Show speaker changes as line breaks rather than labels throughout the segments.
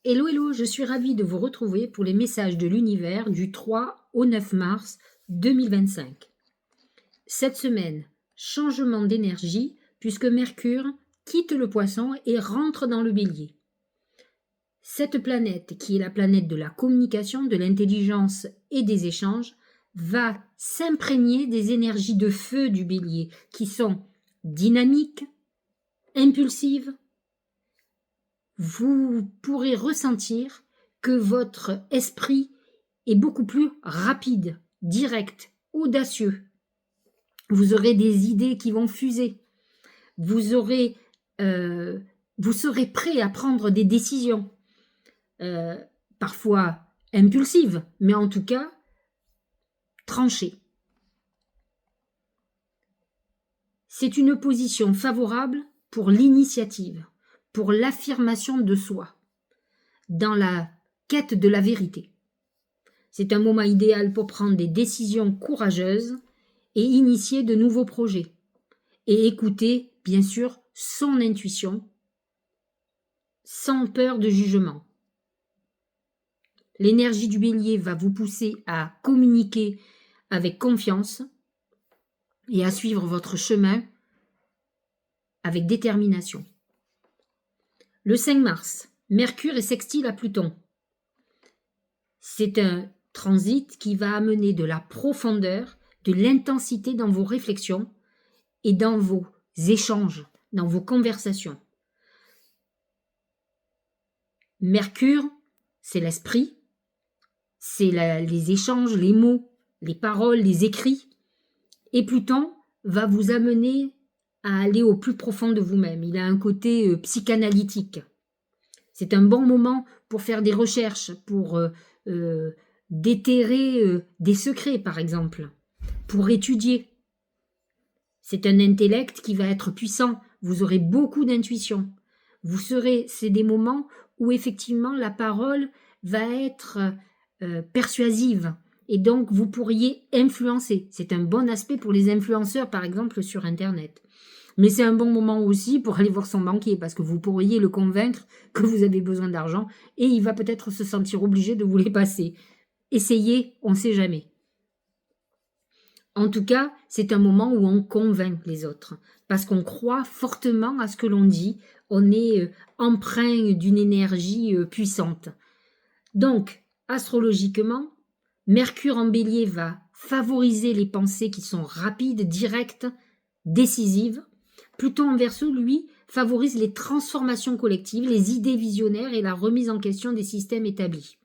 Hello, hello, je suis ravie de vous retrouver pour les messages de l'univers du 3 au 9 mars 2025. Cette semaine, changement d'énergie puisque Mercure quitte le Poisson et rentre dans le Bélier. Cette planète, qui est la planète de la communication, de l'intelligence et des échanges, va s'imprégner des énergies de feu du Bélier qui sont dynamiques, impulsives. Vous pourrez ressentir que votre esprit est beaucoup plus rapide, direct, audacieux. Vous aurez des idées qui vont fuser. Vous serez prêt à prendre des décisions, parfois impulsives, mais en tout cas tranchées. C'est une position favorable pour l'initiative, pour l'affirmation de soi, dans la quête de la vérité. C'est un moment idéal pour prendre des décisions courageuses et initier de nouveaux projets. Et écouter, bien sûr, son intuition, sans peur de jugement. L'énergie du Bélier va vous pousser à communiquer avec confiance et à suivre votre chemin avec détermination. Le 5 mars, Mercure est sextile à Pluton. C'est un transit qui va amener de la profondeur, de l'intensité dans vos réflexions et dans vos échanges, dans vos conversations. Mercure, c'est l'esprit, c'est les échanges, les mots, les paroles, les écrits. Et Pluton va vous amener à aller au plus profond de vous-même. Il a un côté psychanalytique. C'est un bon moment pour faire des recherches, pour déterrer des secrets, par exemple, pour étudier. C'est un intellect qui va être puissant. Vous aurez beaucoup d'intuition. C'est des moments où effectivement la parole va être persuasive et donc vous pourriez influencer. C'est un bon aspect pour les influenceurs, par exemple, sur Internet. Mais c'est un bon moment aussi pour aller voir son banquier parce que vous pourriez le convaincre que vous avez besoin d'argent et il va peut-être se sentir obligé de vous les passer. Essayez, on ne sait jamais. En tout cas, c'est un moment où on convainc les autres parce qu'on croit fortement à ce que l'on dit. On est empreint d'une énergie puissante. Donc, astrologiquement, Mercure en Bélier va favoriser les pensées qui sont rapides, directes, décisives. Pluton en Verseau, lui, favorise les transformations collectives, les idées visionnaires et la remise en question des systèmes établis.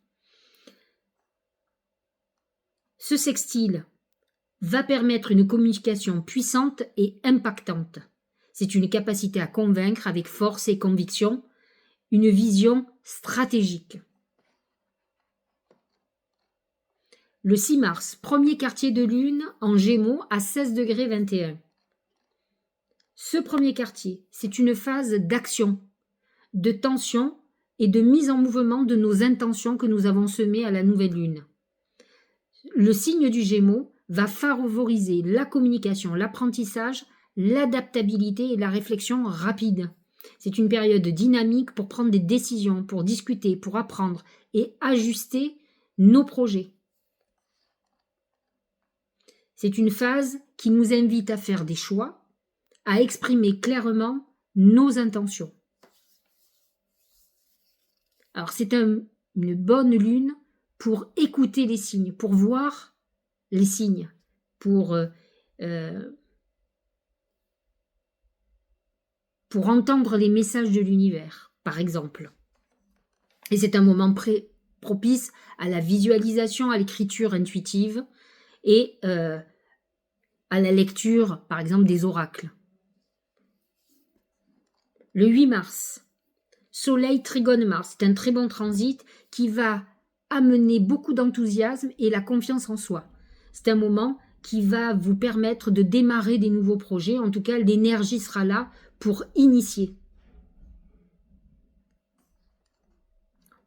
Ce sextile va permettre une communication puissante et impactante. C'est une capacité à convaincre avec force et conviction, une vision stratégique. Le 6 mars, premier quartier de lune en Gémeaux à 16°21. Ce premier quartier, c'est une phase d'action, de tension et de mise en mouvement de nos intentions que nous avons semées à la nouvelle lune. Le signe du Gémeaux va favoriser la communication, l'apprentissage, l'adaptabilité et la réflexion rapide. C'est une période dynamique pour prendre des décisions, pour discuter, pour apprendre et ajuster nos projets. C'est une phase qui nous invite à faire des choix, à exprimer clairement nos intentions. Alors c'est une bonne lune pour écouter les signes, pour voir les signes, pour entendre les messages de l'univers, par exemple. Et c'est un moment propice à la visualisation, à l'écriture intuitive et à la lecture, par exemple, des oracles. Le 8 mars, Soleil trigone Mars, c'est un très bon transit qui va amener beaucoup d'enthousiasme et la confiance en soi. C'est un moment qui va vous permettre de démarrer des nouveaux projets. En tout cas, l'énergie sera là pour initier.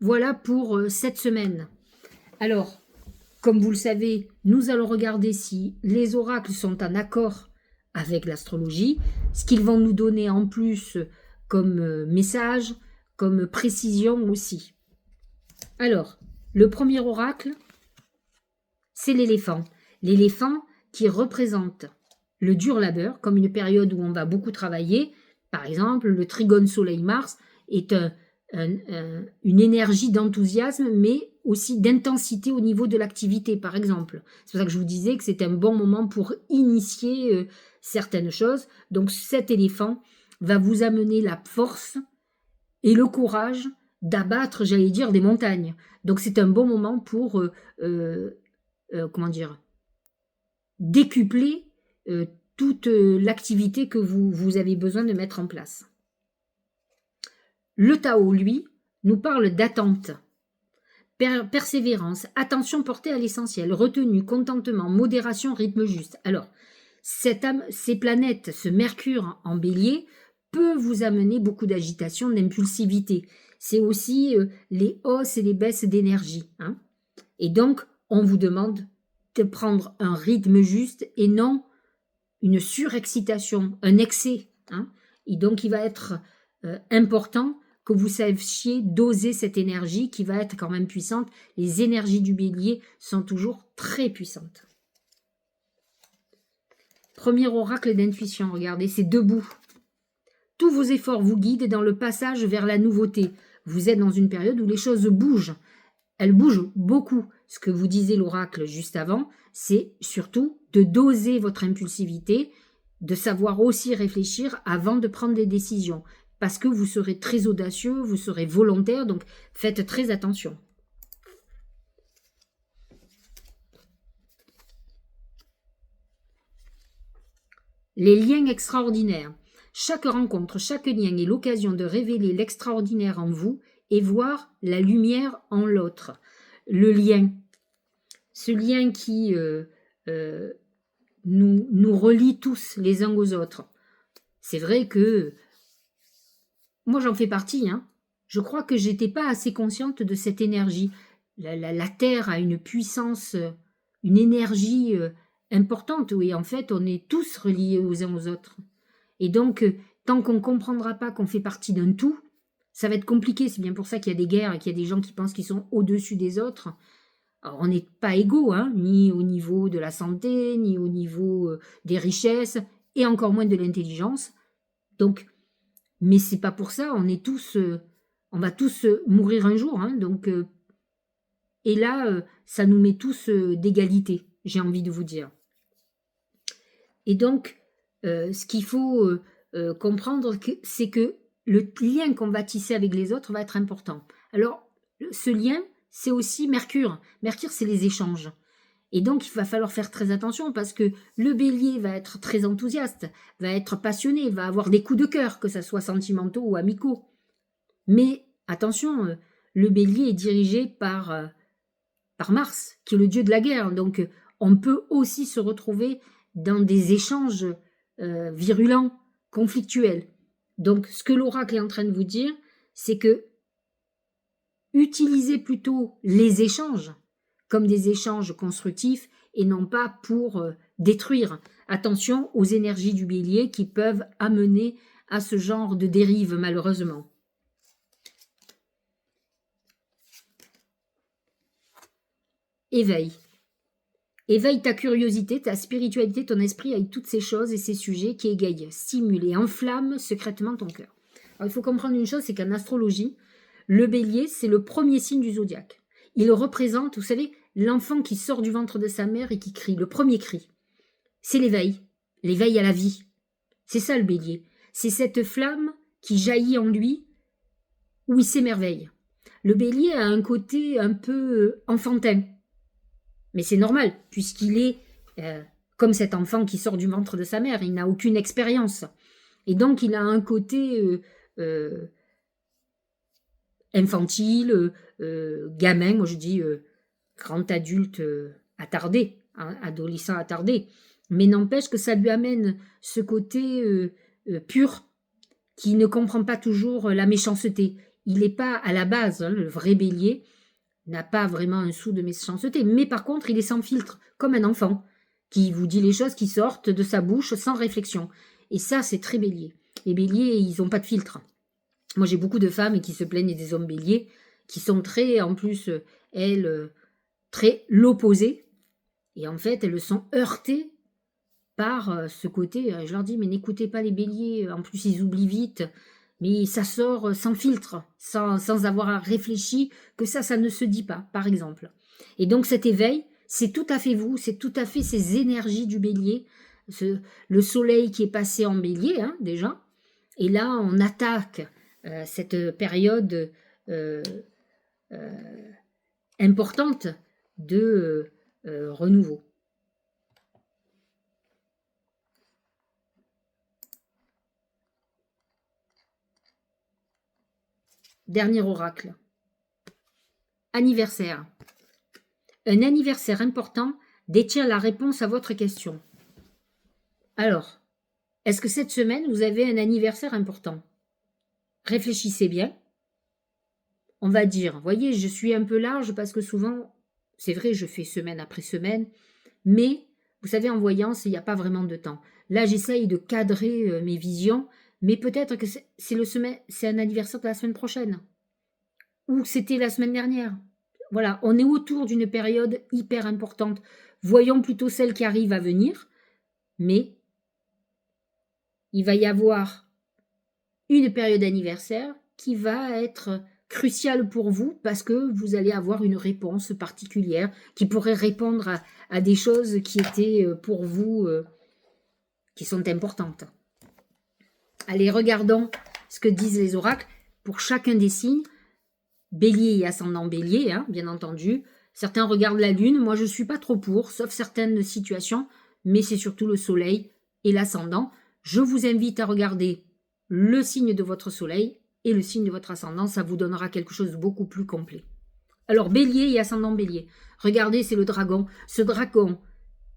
Voilà pour cette semaine. Alors, comme vous le savez, nous allons regarder si les oracles sont en accord avec l'astrologie, ce qu'ils vont nous donner en plus comme message, comme précision aussi. Alors, le premier oracle, c'est l'éléphant. L'éléphant qui représente le dur labeur, comme une période où on va beaucoup travailler. Par exemple, le trigone Soleil-Mars est une énergie d'enthousiasme, mais aussi d'intensité au niveau de l'activité, par exemple. C'est pour ça que je vous disais que c'était un bon moment pour initier certaines choses. Donc cet éléphant va vous amener la force et le courage d'abattre, j'allais dire, des montagnes. Donc c'est un bon moment pour, comment dire, décupler toute l'activité que vous avez besoin de mettre en place. Le Tao, lui, nous parle d'attente, persévérance, attention portée à l'essentiel, retenue, contentement, modération, rythme juste. Alors, ces planètes, ce Mercure en bélier, peut vous amener beaucoup d'agitation, d'impulsivité. C'est aussi les hausses et les baisses d'énergie. Hein. Et donc, on vous demande de prendre un rythme juste et non une surexcitation, un excès. Hein. Et donc, il va être important que vous sachiez doser cette énergie qui va être quand même puissante. Les énergies du bélier sont toujours très puissantes. Premier oracle d'intuition, regardez, c'est debout. Tous vos efforts vous guident dans le passage vers la nouveauté. Vous êtes dans une période où les choses bougent. Elles bougent beaucoup. Ce que vous disait l'oracle juste avant, c'est surtout de doser votre impulsivité, de savoir aussi réfléchir avant de prendre des décisions. Parce que vous serez très audacieux, vous serez volontaire, donc faites très attention. Les liens extraordinaires. Chaque rencontre, chaque lien est l'occasion de révéler l'extraordinaire en vous et voir la lumière en l'autre. Le lien, ce lien qui nous relie tous les uns aux autres. C'est vrai que moi j'en fais partie, hein. Je crois que j'étais pas assez consciente de cette énergie. La Terre a une puissance, une énergie importante, oui, en fait on est tous reliés aux uns aux autres. Et donc, tant qu'on ne comprendra pas qu'on fait partie d'un tout, ça va être compliqué. C'est bien pour ça qu'il y a des guerres et qu'il y a des gens qui pensent qu'ils sont au-dessus des autres. Alors, on n'est pas égaux, hein, ni au niveau de la santé, ni au niveau des richesses, et encore moins de l'intelligence. Donc, mais c'est pas pour ça, on est tous, on va tous mourir un jour. Hein, donc, et là, ça nous met tous d'égalité, j'ai envie de vous dire. Et donc, ce qu'il faut comprendre, c'est que le lien qu'on va tisser avec les autres va être important. Alors, ce lien, c'est aussi Mercure. Mercure, c'est les échanges. Et donc, il va falloir faire très attention parce que le bélier va être très enthousiaste, va être passionné, va avoir des coups de cœur, que ce soit sentimentaux ou amicaux. Mais attention, le bélier est dirigé par Mars, qui est le dieu de la guerre. Donc, on peut aussi se retrouver dans des échanges virulents, conflictuels. Donc, ce que l'oracle est en train de vous dire, c'est que utilisez plutôt les échanges comme des échanges constructifs et non pas pour détruire. Attention aux énergies du bélier qui peuvent amener à ce genre de dérive, malheureusement. Éveille. Éveille ta curiosité, ta spiritualité, ton esprit avec toutes ces choses et ces sujets qui égayent, stimulent et enflamment secrètement ton cœur. Alors, il faut comprendre une chose, c'est qu'en astrologie, le bélier, c'est le premier signe du zodiaque. Il représente, vous savez, l'enfant qui sort du ventre de sa mère et qui crie, le premier cri. C'est l'éveil à la vie. C'est ça le bélier. C'est cette flamme qui jaillit en lui, où il s'émerveille. Le bélier a un côté un peu enfantin. Mais c'est normal, puisqu'il est comme cet enfant qui sort du ventre de sa mère. Il n'a aucune expérience. Et donc, il a un côté infantile, gamin, moi je dis grand adulte attardé, hein, adolescent attardé. Mais n'empêche que ça lui amène ce côté pur qui ne comprend pas toujours la méchanceté. Il n'est pas à la base, hein, le vrai bélier n'a pas vraiment un sou de méchanceté, mais par contre il est sans filtre, comme un enfant, qui vous dit les choses qui sortent de sa bouche sans réflexion. Et ça, c'est très bélier. Les béliers, ils n'ont pas de filtre. Moi, j'ai beaucoup de femmes qui se plaignent des hommes béliers, qui sont très, en plus, elles, très l'opposé. Et en fait, elles sont heurtées par ce côté. Je leur dis, mais n'écoutez pas les béliers, en plus ils oublient vite, mais ça sort sans filtre, sans avoir réfléchi que ça ne se dit pas, par exemple. Et donc cet éveil, c'est tout à fait vous, c'est tout à fait ces énergies du bélier, le soleil qui est passé en bélier, hein, déjà, et là on attaque cette période importante de renouveau. Dernier oracle. Anniversaire. Un anniversaire important détient la réponse à votre question. Alors, est-ce que cette semaine, vous avez un anniversaire important? Réfléchissez bien. On va dire, voyez, je suis un peu large parce que souvent, c'est vrai, je fais semaine après semaine, mais vous savez, en voyance, il n'y a pas vraiment de temps. Là, j'essaye de cadrer mes visions, mais peut-être que c'est un anniversaire de la semaine prochaine, ou c'était la semaine dernière. Voilà, on est autour d'une période hyper importante. Voyons plutôt celle qui arrive à venir, mais il va y avoir une période anniversaire qui va être cruciale pour vous parce que vous allez avoir une réponse particulière qui pourrait répondre à des choses qui étaient pour vous, qui sont importantes. Allez, regardons ce que disent les oracles pour chacun des signes. Bélier et ascendant bélier, hein, bien entendu. Certains regardent la lune, moi je ne suis pas trop pour, sauf certaines situations, mais c'est surtout le soleil et l'ascendant. Je vous invite à regarder le signe de votre soleil et le signe de votre ascendant, ça vous donnera quelque chose de beaucoup plus complet. Alors bélier et ascendant bélier, regardez, c'est le dragon. Ce dragon,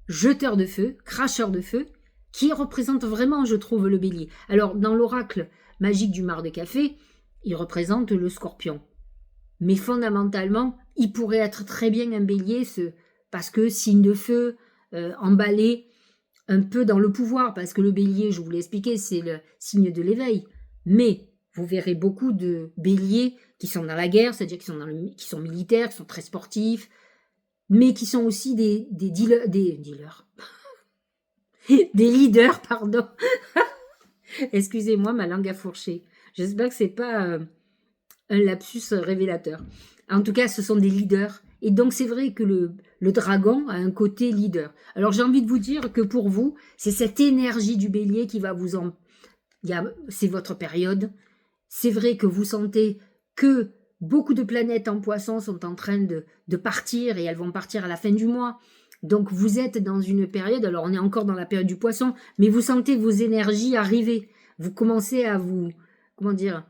jeteur de feu, cracheur de feu, qui représente vraiment, je trouve, le bélier. Alors dans l'oracle magique du mar de café, il représente le scorpion. Mais fondamentalement, il pourrait être très bien un bélier, parce que signe de feu, emballé un peu dans le pouvoir, parce que le bélier, je vous l'ai expliqué, c'est le signe de l'éveil. Mais vous verrez beaucoup de béliers qui sont dans la guerre, c'est-à-dire qui sont militaires, qui sont très sportifs, mais qui sont aussi des dealers, des leaders, pardon. Excusez-moi, ma langue a fourché. J'espère que c'est pas un lapsus révélateur. En tout cas, ce sont des leaders. Et donc, c'est vrai que le dragon a un côté leader. Alors, j'ai envie de vous dire que pour vous, c'est cette énergie du bélier qui va vous en... C'est votre période. C'est vrai que vous sentez que beaucoup de planètes en poisson sont en train de partir et elles vont partir à la fin du mois. Donc, vous êtes dans une période, alors on est encore dans la période du poisson, mais vous sentez vos énergies arriver. Vous commencez à vous... Comment dire ?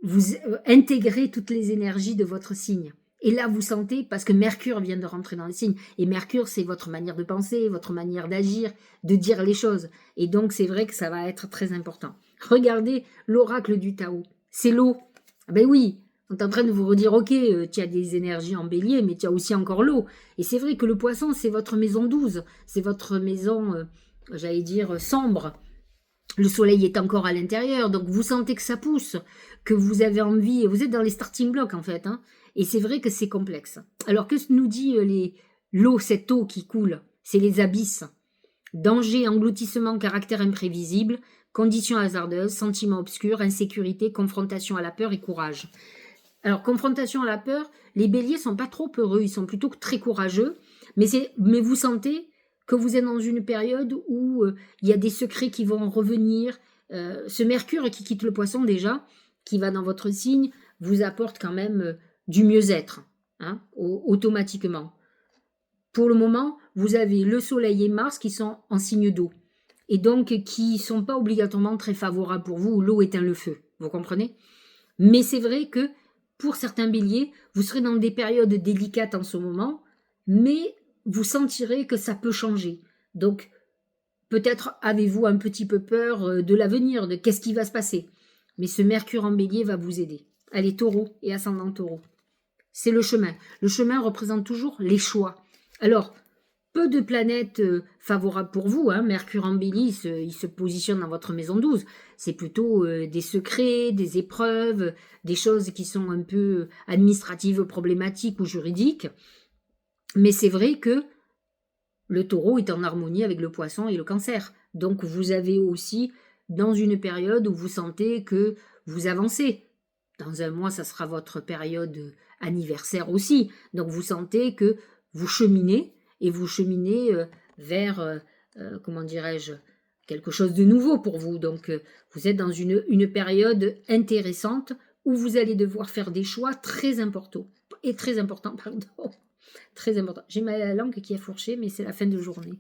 Vous intégrez toutes les énergies de votre signe. Et là, vous sentez, parce que Mercure vient de rentrer dans le signe, et Mercure, c'est votre manière de penser, votre manière d'agir, de dire les choses. Et donc, c'est vrai que ça va être très important. Regardez l'oracle du Tao. C'est l'eau. Ben oui, on est en train de vous redire, ok, tu as des énergies en bélier, mais tu as aussi encore l'eau. Et c'est vrai que le poisson, c'est votre maison 12. C'est votre maison, j'allais dire, sombre. Le soleil est encore à l'intérieur, donc vous sentez que ça pousse, que vous avez envie, vous êtes dans les starting blocks en fait, hein, et c'est vrai que c'est complexe. Alors que nous dit l'eau, cette eau qui coule? C'est les abysses. Danger, engloutissement, caractère imprévisible, conditions hasardeuses, sentiments obscurs, insécurité, confrontation à la peur et courage. Alors, confrontation à la peur, les béliers sont pas trop peureux, ils sont plutôt très courageux, mais vous sentez que vous êtes dans une période où il y a des secrets qui vont revenir. Ce Mercure qui quitte le poisson déjà, qui va dans votre signe, vous apporte quand même du mieux-être, hein, automatiquement. Pour le moment, vous avez le Soleil et Mars qui sont en signe d'eau, et donc qui ne sont pas obligatoirement très favorables pour vous, l'eau éteint le feu, vous comprenez? Mais c'est vrai que pour certains béliers, vous serez dans des périodes délicates en ce moment, mais vous sentirez que ça peut changer. Donc, peut-être avez-vous un petit peu peur de l'avenir, de qu'est-ce qui va se passer. Mais ce Mercure en bélier va vous aider. Allez, taureau et ascendant taureau. C'est le chemin. Le chemin représente toujours les choix. Alors, peu de planètes favorables pour vous. Hein. Mercure en Bélier, il se positionne dans votre maison 12. C'est plutôt des secrets, des épreuves, des choses qui sont un peu administratives, problématiques ou juridiques. Mais c'est vrai que le taureau est en harmonie avec le poisson et le cancer. Donc vous avez aussi dans une période où vous sentez que vous avancez. Dans un mois, ça sera votre période anniversaire aussi. Donc vous sentez que vous cheminez et vous cheminez vers, comment dirais-je, quelque chose de nouveau pour vous. Donc vous êtes dans une période intéressante où vous allez devoir faire des choix très importants. Et très importants, pardon. Très important. J'ai ma langue qui a fourché, mais c'est la fin de journée.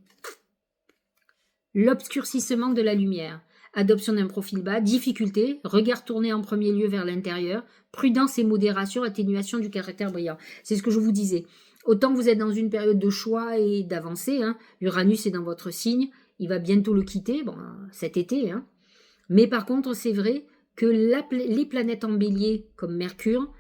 L'obscurcissement de la lumière. Adoption d'un profil bas, difficulté, regard tourné en premier lieu vers l'intérieur, prudence et modération, atténuation du caractère brillant. C'est ce que je vous disais. Autant vous êtes dans une période de choix et d'avancée, hein, Uranus est dans votre signe, il va bientôt le quitter, bon, cet été, hein. Mais par contre, c'est vrai que les planètes en bélier, comme Mercure,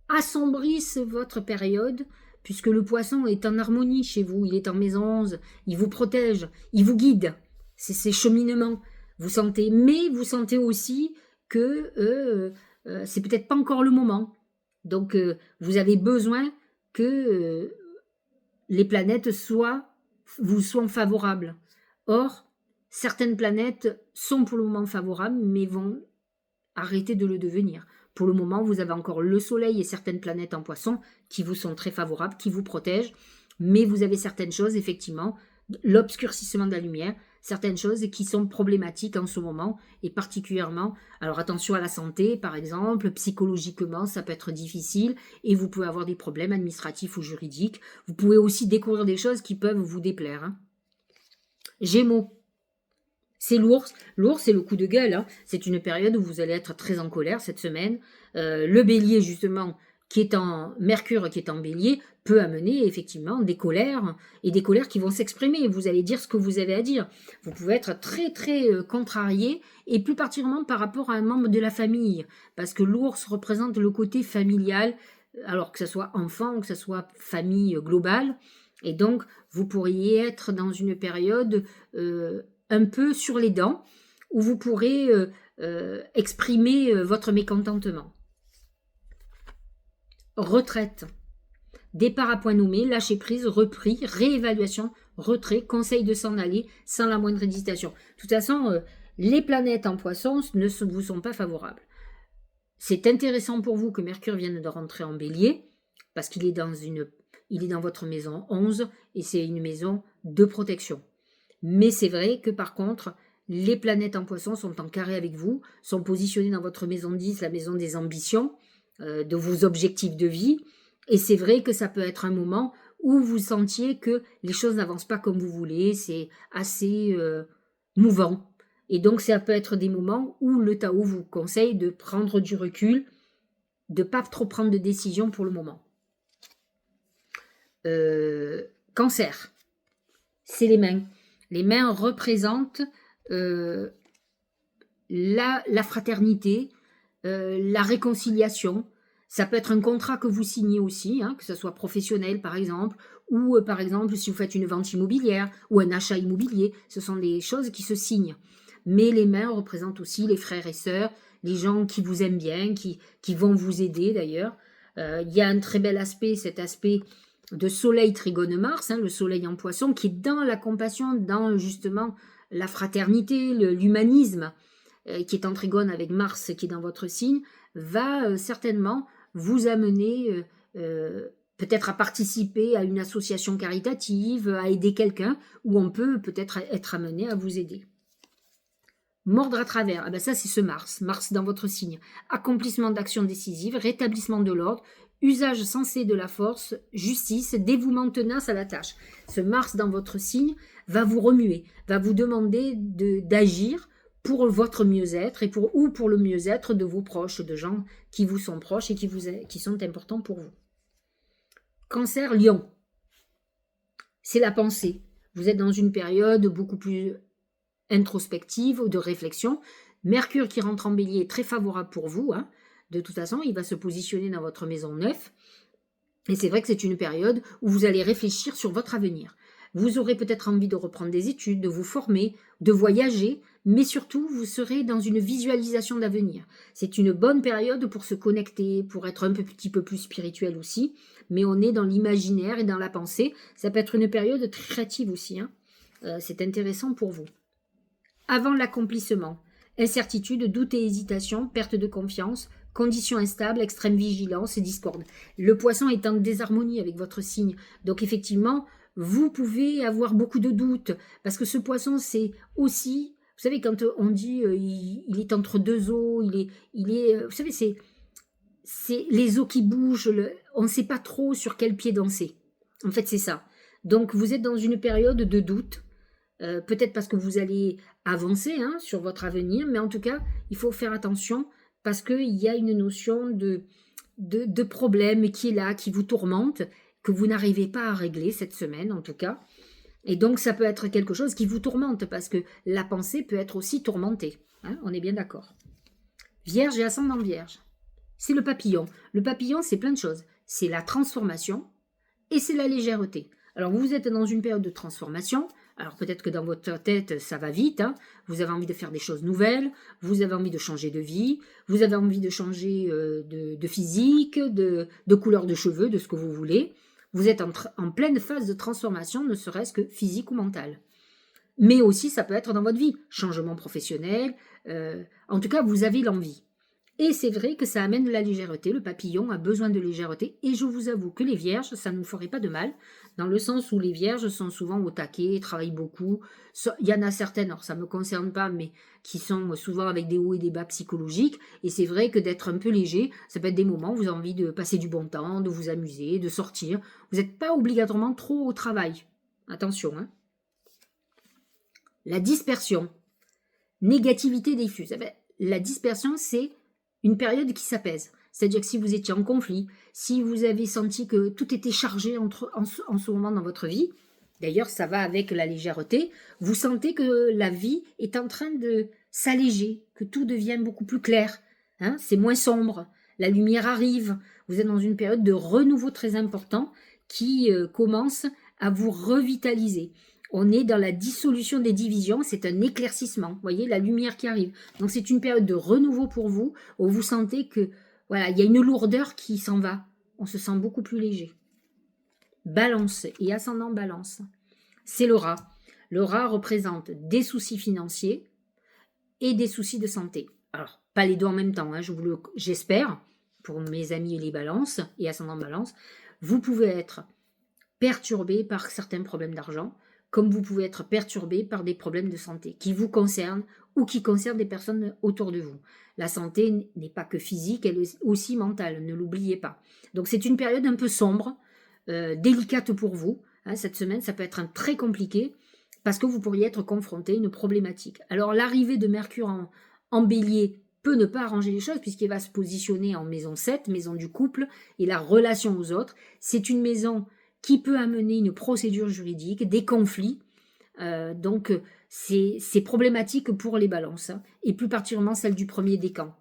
assombrissent votre période, puisque le poisson est en harmonie chez vous, il est en maison 11, il vous protège, il vous guide, c'est ses cheminements. Vous sentez, mais vous sentez aussi que c'est peut-être pas encore le moment. Donc vous avez besoin que les planètes vous soient favorables. Or, certaines planètes sont pour le moment favorables, mais vont arrêter de le devenir. Pour le moment, vous avez encore le Soleil et certaines planètes en Poisson qui vous sont très favorables, qui vous protègent, mais vous avez certaines choses, effectivement, l'obscurcissement de la lumière, certaines choses qui sont problématiques en ce moment, et particulièrement, alors attention à la santé, par exemple, psychologiquement, ça peut être difficile, et vous pouvez avoir des problèmes administratifs ou juridiques. Vous pouvez aussi découvrir des choses qui peuvent vous déplaire. Hein. Gémeaux. C'est l'ours. L'ours, c'est le coup de gueule. Hein. C'est une période où vous allez être très en colère cette semaine. Le bélier, justement, Mercure qui est en bélier, peut amener effectivement des colères et des colères qui vont s'exprimer. Vous allez dire ce que vous avez à dire. Vous pouvez être très très contrarié et plus particulièrement par rapport à un membre de la famille. Parce que l'ours représente le côté familial, alors que ce soit enfant ou que ce soit famille globale. Et donc, vous pourriez être dans une période un peu sur les dents, où vous pourrez exprimer votre mécontentement. Retraite. Départ à point nommé, lâcher prise, repris, réévaluation, retrait, conseil de s'en aller sans la moindre hésitation. De toute façon, les planètes en poisson ne vous sont pas favorables. C'est intéressant pour vous que Mercure vienne de rentrer en bélier, parce qu'il est dans votre maison 11, et c'est une maison de protection. Mais c'est vrai que par contre, les planètes en poisson sont en carré avec vous, sont positionnées dans votre maison 10, la maison des ambitions, de vos objectifs de vie. Et c'est vrai que ça peut être un moment où vous sentiez que les choses n'avancent pas comme vous voulez, c'est assez mouvant. Et donc ça peut être des moments où le Tao vous conseille de prendre du recul, de ne pas trop prendre de décision pour le moment. Cancer, c'est les mains. Les mains représentent la fraternité, la réconciliation. Ça peut être un contrat que vous signez aussi, hein, que ce soit professionnel par exemple, ou par exemple si vous faites une vente immobilière ou un achat immobilier, ce sont des choses qui se signent. Mais les mains représentent aussi les frères et sœurs, les gens qui vous aiment bien, qui vont vous aider d'ailleurs. Il y a un très bel aspect, cet aspect de soleil trigone Mars, hein, le soleil en poisson, qui est dans la compassion, dans justement la fraternité, l'humanisme, qui est en trigone avec Mars qui est dans votre signe, va certainement vous amener peut-être à participer à une association caritative, à aider quelqu'un, ou on peut peut-être être amené à vous aider. Mordre à travers, ah ben ça c'est ce Mars dans votre signe. Accomplissement d'actions décisives, rétablissement de l'ordre, usage sensé de la force, justice, dévouement, tenace à la tâche. Ce Mars dans votre signe va vous remuer, va vous demander d'agir pour votre mieux-être ou pour le mieux-être de vos proches, de gens qui vous sont proches et qui sont importants pour vous. Cancer, Lion. C'est la pensée. Vous êtes dans une période beaucoup plus introspective, de réflexion. Mercure qui rentre en bélier est très favorable pour vous. Hein. De toute façon, il va se positionner dans votre maison 9. Et c'est vrai que c'est une période où vous allez réfléchir sur votre avenir. Vous aurez peut-être envie de reprendre des études, de vous former, de voyager, mais surtout, vous serez dans une visualisation d'avenir. C'est une bonne période pour se connecter, pour être petit peu plus spirituel aussi, mais on est dans l'imaginaire et dans la pensée. Ça peut être une période très créative aussi, hein. C'est intéressant pour vous. Avant l'accomplissement, incertitude, doute et hésitation, perte de confiance, conditions instables, extrême vigilance et discorde. Le poisson est en désharmonie avec votre signe. Donc effectivement, vous pouvez avoir beaucoup de doutes, parce que ce poisson, c'est aussi, vous savez, quand on dit il est entre deux eaux, vous savez, c'est les eaux qui bougent, on ne sait pas trop sur quel pied danser. En fait, c'est ça. Donc vous êtes dans une période de doute, peut-être parce que vous allez avancer sur votre avenir, mais en tout cas, il faut faire attention parce qu'il y a une notion de problème qui est là, qui vous tourmente, que vous n'arrivez pas à régler cette semaine en tout cas. Et donc ça peut être quelque chose qui vous tourmente parce que la pensée peut être aussi tourmentée. On est bien d'accord. Vierge et ascendant Vierge. C'est le papillon. Le papillon, c'est plein de choses. C'est la transformation et c'est la légèreté. Alors vous êtes dans une période de transformation. Alors peut-être que dans votre tête, ça va vite, vous avez envie de faire des choses nouvelles, vous avez envie de changer de vie, vous avez envie de changer de physique, de couleur de cheveux, de ce que vous voulez. Vous êtes en pleine phase de transformation, ne serait-ce que physique ou mentale. Mais aussi, ça peut être dans votre vie, changement professionnel, en tout cas, vous avez l'envie. Et c'est vrai que ça amène de la légèreté, le papillon a besoin de légèreté, et je vous avoue que les vierges, ça ne nous ferait pas de mal, dans le sens où les vierges sont souvent au taquet, travaillent beaucoup, il y en a certaines, alors ça ne me concerne pas, mais qui sont souvent avec des hauts et des bas psychologiques, et c'est vrai que d'être un peu léger, ça peut être des moments où vous avez envie de passer du bon temps, de vous amuser, de sortir, vous n'êtes pas obligatoirement trop au travail, attention. La dispersion, négativité diffuse, la dispersion c'est une période qui s'apaise. C'est-à-dire que si vous étiez en conflit, si vous avez senti que tout était chargé en ce moment dans votre vie, d'ailleurs ça va avec la légèreté, vous sentez que la vie est en train de s'alléger, que tout devient beaucoup plus clair, c'est moins sombre, la lumière arrive, vous êtes dans une période de renouveau très important qui commence à vous revitaliser. On est dans la dissolution des divisions, c'est un éclaircissement, vous voyez, la lumière qui arrive. Donc c'est une période de renouveau pour vous, où vous sentez que, voilà, il y a une lourdeur qui s'en va. On se sent beaucoup plus léger. Balance et ascendant Balance, c'est le rat. Le rat représente des soucis financiers et des soucis de santé. Alors, pas les deux en même temps, j'espère, pour mes amis les balances et ascendant Balance, vous pouvez être perturbé par certains problèmes d'argent, comme vous pouvez être perturbé par des problèmes de santé qui vous concernent ou qui concernent des personnes autour de vous. La santé n'est pas que physique, elle est aussi mentale, ne l'oubliez pas. Donc c'est une période un peu sombre, délicate pour vous. Cette semaine, ça peut être très compliqué parce que vous pourriez être confronté à une problématique. Alors l'arrivée de Mercure en Bélier peut ne pas arranger les choses puisqu'il va se positionner en maison 7, maison du couple et la relation aux autres. C'est une maison qui peut amener une procédure juridique, des conflits. Donc, c'est problématique pour les balances, et plus particulièrement celle du premier décan.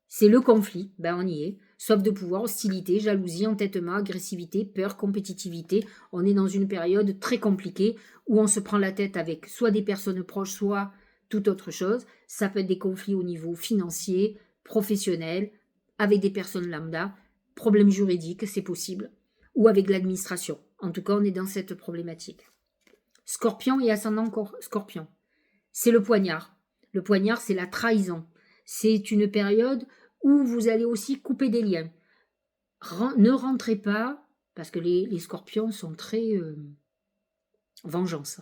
C'est le conflit, on y est. Soif de pouvoir, hostilité, jalousie, entêtement, agressivité, peur, compétitivité. On est dans une période très compliquée où on se prend la tête avec soit des personnes proches, soit toute autre chose. Ça peut être des conflits au niveau financier, professionnel, avec des personnes lambda, problèmes juridiques, c'est possible, ou avec l'administration. En tout cas, on est dans cette problématique. Scorpion et ascendant Scorpion, c'est le poignard. Le poignard, c'est la trahison. C'est une période où vous allez aussi couper des liens. Ne rentrez pas, parce que les scorpions sont très vengeance.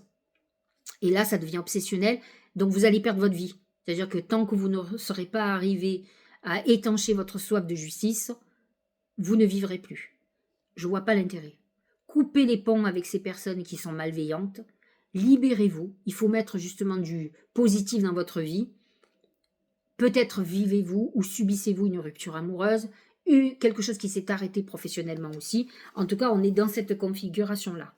Et là, ça devient obsessionnel, donc vous allez perdre votre vie. C'est-à-dire que tant que vous ne serez pas arrivé à étancher votre soif de justice, vous ne vivrez plus. Je ne vois pas l'intérêt. Coupez les ponts avec ces personnes qui sont malveillantes. Libérez-vous. Il faut mettre justement du positif dans votre vie. Peut-être vivez-vous ou subissez-vous une rupture amoureuse, quelque chose qui s'est arrêté professionnellement aussi. En tout cas, on est dans cette configuration-là.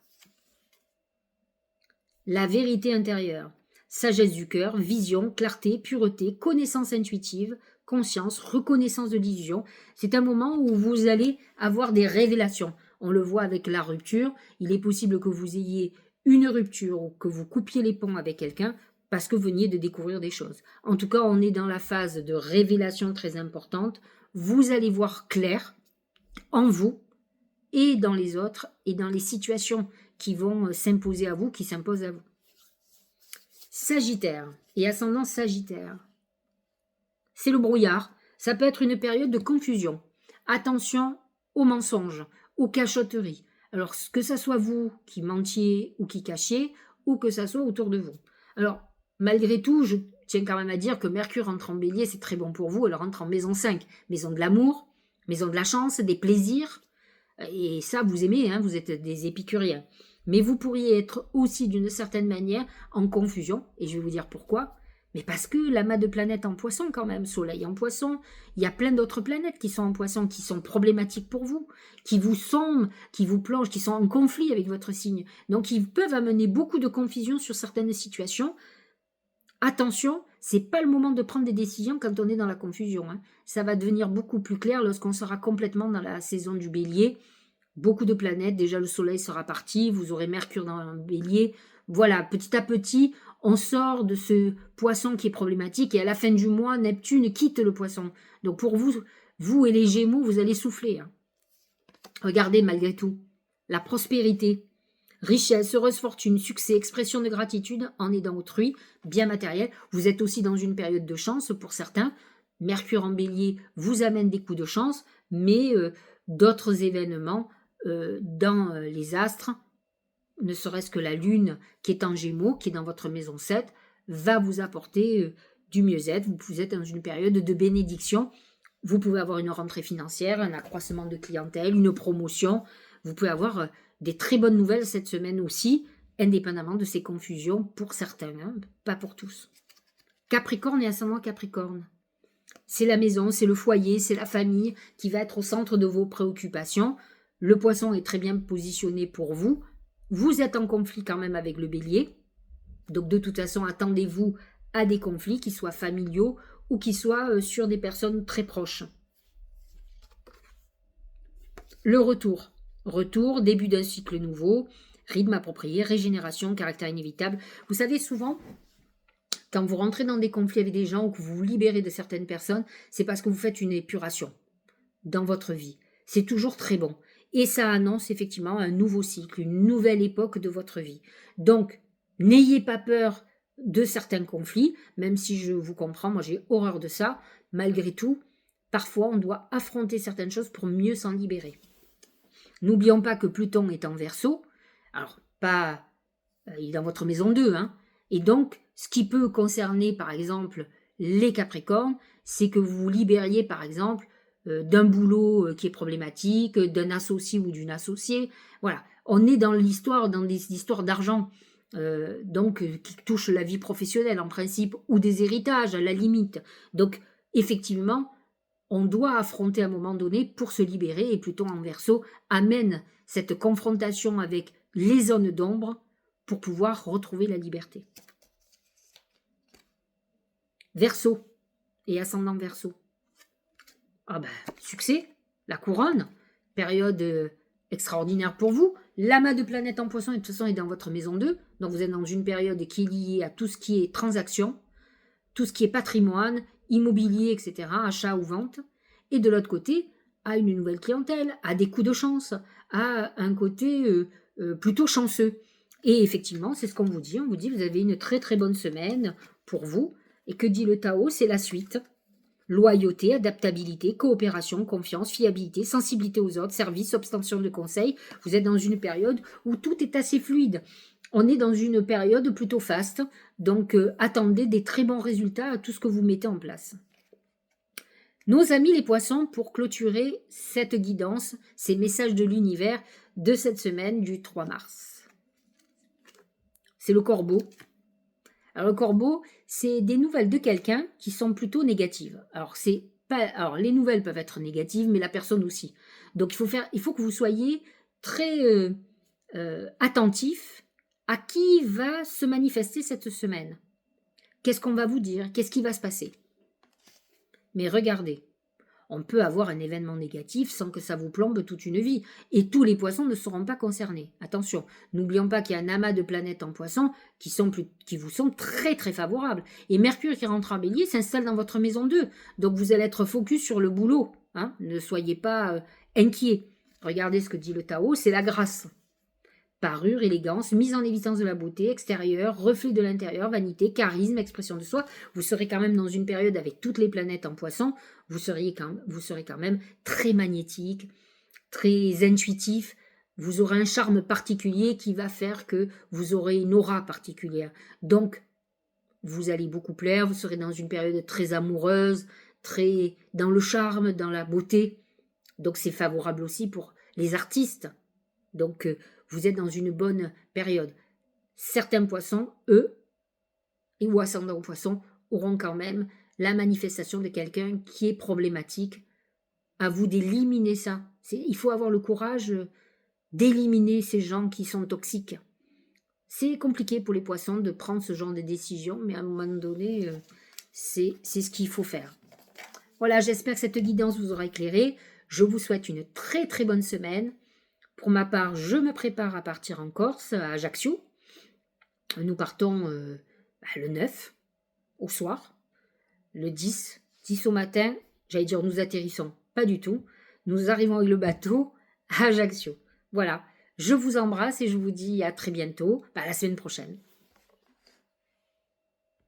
La vérité intérieure. Sagesse du cœur, vision, clarté, pureté, connaissance intuitive, conscience, reconnaissance de l'illusion. C'est un moment où vous allez avoir des révélations. On le voit avec la rupture. Il est possible que vous ayez une rupture ou que vous coupiez les ponts avec quelqu'un parce que vous veniez de découvrir des choses. En tout cas, on est dans la phase de révélation très importante. Vous allez voir clair en vous et dans les autres et dans les situations qui vont s'imposer à vous, qui s'imposent à vous. Sagittaire et ascendant Sagittaire. C'est le brouillard. Ça peut être une période de confusion. Attention aux mensonges, aux cachotteries. Alors, que ça soit vous qui mentiez ou qui cachiez, ou que ça soit autour de vous. Alors, malgré tout, je tiens quand même à dire que Mercure entre en Bélier, c'est très bon pour vous. Elle rentre en maison 5, maison de l'amour, maison de la chance, des plaisirs. Et ça, vous aimez, hein, vous êtes des épicuriens. Mais vous pourriez être aussi d'une certaine manière en confusion, et je vais vous dire pourquoi. Mais parce que l'amas de planètes en poisson quand même, Soleil en poisson, il y a plein d'autres planètes qui sont en poisson, qui sont problématiques pour vous, qui vous somment, qui vous plongent, qui sont en conflit avec votre signe. Donc ils peuvent amener beaucoup de confusion sur certaines situations. Attention, c'est pas le moment de prendre des décisions quand on est dans la confusion. Hein. Ça va devenir beaucoup plus clair lorsqu'on sera complètement dans la saison du Bélier. Beaucoup de planètes, déjà le Soleil sera parti, vous aurez Mercure dans le Bélier. Voilà, petit à petit, on sort de ce poisson qui est problématique et à la fin du mois, Neptune quitte le poisson. Donc pour vous, vous et les Gémeaux, vous allez souffler. Hein. Regardez malgré tout, la prospérité, richesse, heureuse fortune, succès, expression de gratitude en aidant autrui, bien matériel. Vous êtes aussi dans une période de chance pour certains. Mercure en Bélier vous amène des coups de chance, mais d'autres événements dans les astres, ne serait-ce que la Lune qui est en Gémeaux, qui est dans votre maison 7, va vous apporter du mieux-être. Vous êtes dans une période de bénédiction. Vous pouvez avoir une rentrée financière, un accroissement de clientèle, une promotion. Vous pouvez avoir des très bonnes nouvelles cette semaine aussi, indépendamment de ces confusions pour certains, hein, pas pour tous. Capricorne et ascendant Capricorne. C'est la maison, c'est le foyer, c'est la famille qui va être au centre de vos préoccupations. Le poisson est très bien positionné pour vous. Vous êtes en conflit quand même avec le bélier. Donc de toute façon, attendez-vous à des conflits, qui soient familiaux ou qui soient sur des personnes très proches. Le retour. Retour, début d'un cycle nouveau, rythme approprié, régénération, caractère inévitable. Vous savez, souvent, quand vous rentrez dans des conflits avec des gens ou que vous vous libérez de certaines personnes, c'est parce que vous faites une épuration dans votre vie. C'est toujours très bon. Et ça annonce effectivement un nouveau cycle, une nouvelle époque de votre vie. Donc, n'ayez pas peur de certains conflits, même si je vous comprends, moi j'ai horreur de ça. Malgré tout, parfois on doit affronter certaines choses pour mieux s'en libérer. N'oublions pas que Pluton est en Verseau, alors pas, il est dans votre maison 2, hein, et donc ce qui peut concerner par exemple les Capricornes, c'est que vous vous libériez par exemple d'un boulot qui est problématique, d'un associé ou d'une associée. Voilà, on est dans l'histoire, dans des histoires d'argent, qui touchent la vie professionnelle en principe, ou des héritages à la limite. Donc effectivement, on doit affronter à un moment donné pour se libérer, et Pluton en Verseau amène cette confrontation avec les zones d'ombre pour pouvoir retrouver la liberté. Verseau et ascendant Verseau. Ah ben, succès, la couronne, période extraordinaire pour vous. L'amas de planètes en poisson, de toute façon, est dans votre maison 2, donc vous êtes dans une période qui est liée à tout ce qui est transaction, tout ce qui est patrimoine, immobilier, etc., achat ou vente. Et de l'autre côté, à une nouvelle clientèle, à des coups de chance, à un côté plutôt chanceux. Et effectivement, c'est ce qu'on vous dit. On vous dit, vous avez une très très bonne semaine pour vous. Et que dit le Tao? C'est la suite. Loyauté, adaptabilité, coopération, confiance, fiabilité, sensibilité aux autres, service, obtention de conseils. Vous êtes dans une période où tout est assez fluide. On est dans une période plutôt faste, donc attendez des très bons résultats à tout ce que vous mettez en place. Nos amis les poissons, pour clôturer cette guidance, ces messages de l'univers de cette semaine du 3 mars. C'est le corbeau. Alors le corbeau, c'est des nouvelles de quelqu'un qui sont plutôt négatives. Alors les nouvelles peuvent être négatives, mais la personne aussi. Donc il faut que vous soyez très attentif à qui va se manifester cette semaine. Qu'est-ce qu'on va vous dire? Qu'est-ce qui va se passer? Mais regardez, on peut avoir un événement négatif sans que ça vous plombe toute une vie. Et tous les poissons ne seront pas concernés. Attention, n'oublions pas qu'il y a un amas de planètes en poisson qui vous sont très très favorables. Et Mercure qui rentre en bélier s'installe dans votre maison 2. Donc vous allez être focus sur le boulot. Hein. Ne soyez pas inquiets. Regardez ce que dit le Tao, c'est la grâce. Parure, élégance, mise en évidence de la beauté extérieure, reflet de l'intérieur, vanité, charisme, expression de soi. Vous serez quand même dans une période avec toutes les planètes en poisson, vous serez quand même très magnétique, très intuitif. Vous aurez un charme particulier qui va faire que vous aurez une aura particulière. Donc, vous allez beaucoup plaire, vous serez dans une période très amoureuse, très dans le charme, dans la beauté. Donc, c'est favorable aussi pour les artistes. Donc, vous êtes dans une bonne période. Certains poissons, eux, ou ascendants poissons, auront quand même la manifestation de quelqu'un qui est problématique. À vous d'éliminer ça. Il faut avoir le courage d'éliminer ces gens qui sont toxiques. C'est compliqué pour les poissons de prendre ce genre de décision, mais à un moment donné, c'est ce qu'il faut faire. Voilà, j'espère que cette guidance vous aura éclairé. Je vous souhaite une très très bonne semaine. Pour ma part, je me prépare à partir en Corse, à Ajaccio. Nous partons le 9 au soir, le 10 au matin. J'allais dire nous atterrissons, pas du tout. Nous arrivons avec le bateau à Ajaccio. Voilà, je vous embrasse et je vous dis à très bientôt, la semaine prochaine.